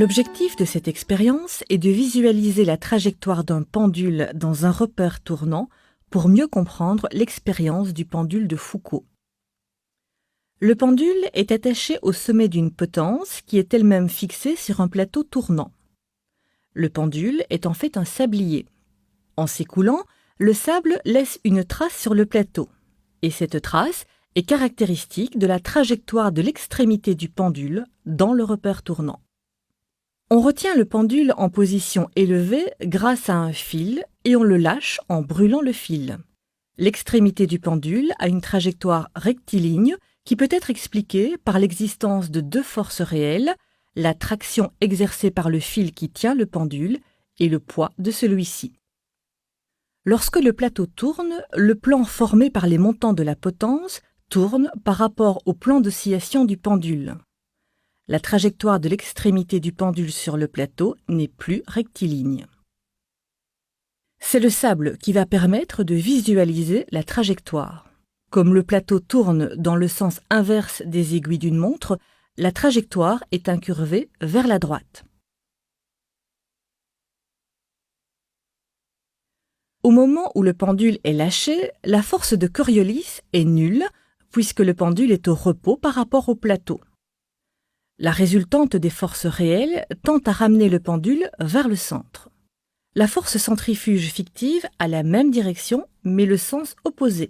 L'objectif de cette expérience est de visualiser la trajectoire d'un pendule dans un repère tournant pour mieux comprendre l'expérience du pendule de Foucault. Le pendule est attaché au sommet d'une potence qui est elle-même fixée sur un plateau tournant. Le pendule est en fait un sablier. En s'écoulant, le sable laisse une trace sur le plateau, et cette trace est caractéristique de la trajectoire de l'extrémité du pendule dans le repère tournant. On retient le pendule en position élevée grâce à un fil et on le lâche en brûlant le fil. L'extrémité du pendule a une trajectoire rectiligne qui peut être expliquée par l'existence de deux forces réelles, la traction exercée par le fil qui tient le pendule et le poids de celui-ci. Lorsque le plateau tourne, le plan formé par les montants de la potence tourne par rapport au plan d'oscillation du pendule. La trajectoire de l'extrémité du pendule sur le plateau n'est plus rectiligne. C'est le sable qui va permettre de visualiser la trajectoire. Comme le plateau tourne dans le sens inverse des aiguilles d'une montre, la trajectoire est incurvée vers la droite. Au moment où le pendule est lâché, la force de Coriolis est nulle puisque le pendule est au repos par rapport au plateau. La résultante des forces réelles tend à ramener le pendule vers le centre. La force centrifuge fictive a la même direction, mais le sens opposé.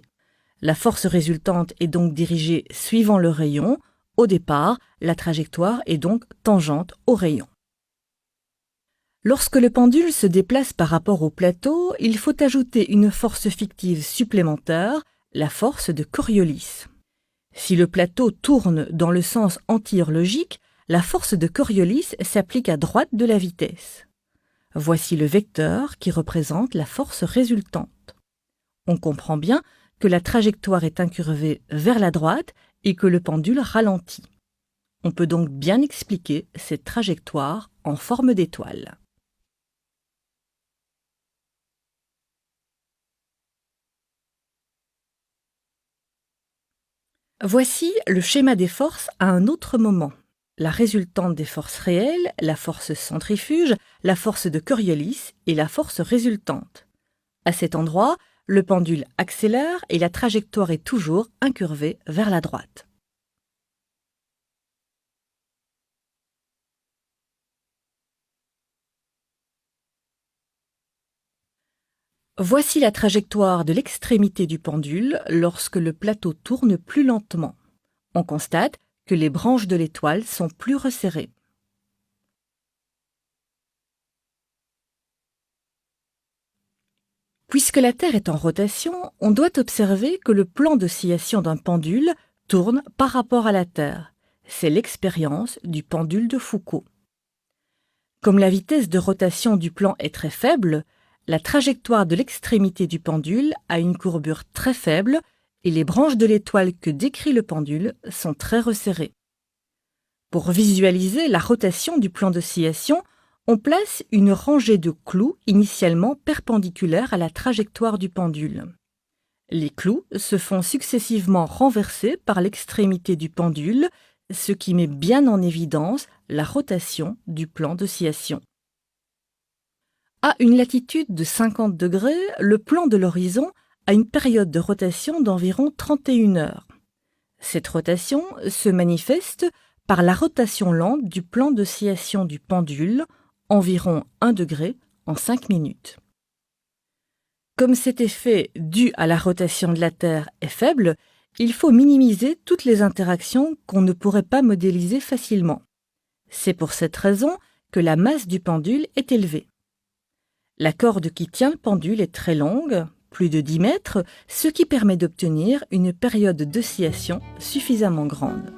La force résultante est donc dirigée suivant le rayon. Au départ, la trajectoire est donc tangente au rayon. Lorsque le pendule se déplace par rapport au plateau, il faut ajouter une force fictive supplémentaire, la force de Coriolis. Si le plateau tourne dans le sens anti-horlogique, la force de Coriolis s'applique à droite de la vitesse. Voici le vecteur qui représente la force résultante. On comprend bien que la trajectoire est incurvée vers la droite et que le pendule ralentit. On peut donc bien expliquer cette trajectoire en forme d'étoile. Voici le schéma des forces à un autre moment. La résultante des forces réelles, la force centrifuge, la force de Coriolis et la force résultante. À cet endroit, le pendule accélère et la trajectoire est toujours incurvée vers la droite. Voici la trajectoire de l'extrémité du pendule lorsque le plateau tourne plus lentement. On constate que les branches de l'étoile sont plus resserrées. Puisque la Terre est en rotation, on doit observer que le plan d'oscillation d'un pendule tourne par rapport à la Terre. C'est l'expérience du pendule de Foucault. Comme la vitesse de rotation du plan est très faible, la trajectoire de l'extrémité du pendule a une courbure très faible et les branches de l'étoile que décrit le pendule sont très resserrées. Pour visualiser la rotation du plan d'oscillation, on place une rangée de clous initialement perpendiculaires à la trajectoire du pendule. Les clous se font successivement renverser par l'extrémité du pendule, ce qui met bien en évidence la rotation du plan d'oscillation. À une latitude de 50 degrés, le plan de l'horizon a une période de rotation d'environ 31 heures. Cette rotation se manifeste par la rotation lente du plan d'oscillation du pendule, environ 1 degré en 5 minutes. Comme cet effet dû à la rotation de la Terre est faible, il faut minimiser toutes les interactions qu'on ne pourrait pas modéliser facilement. C'est pour cette raison que la masse du pendule est élevée. La corde qui tient le pendule est très longue, plus de 10 mètres, ce qui permet d'obtenir une période d'oscillation suffisamment grande.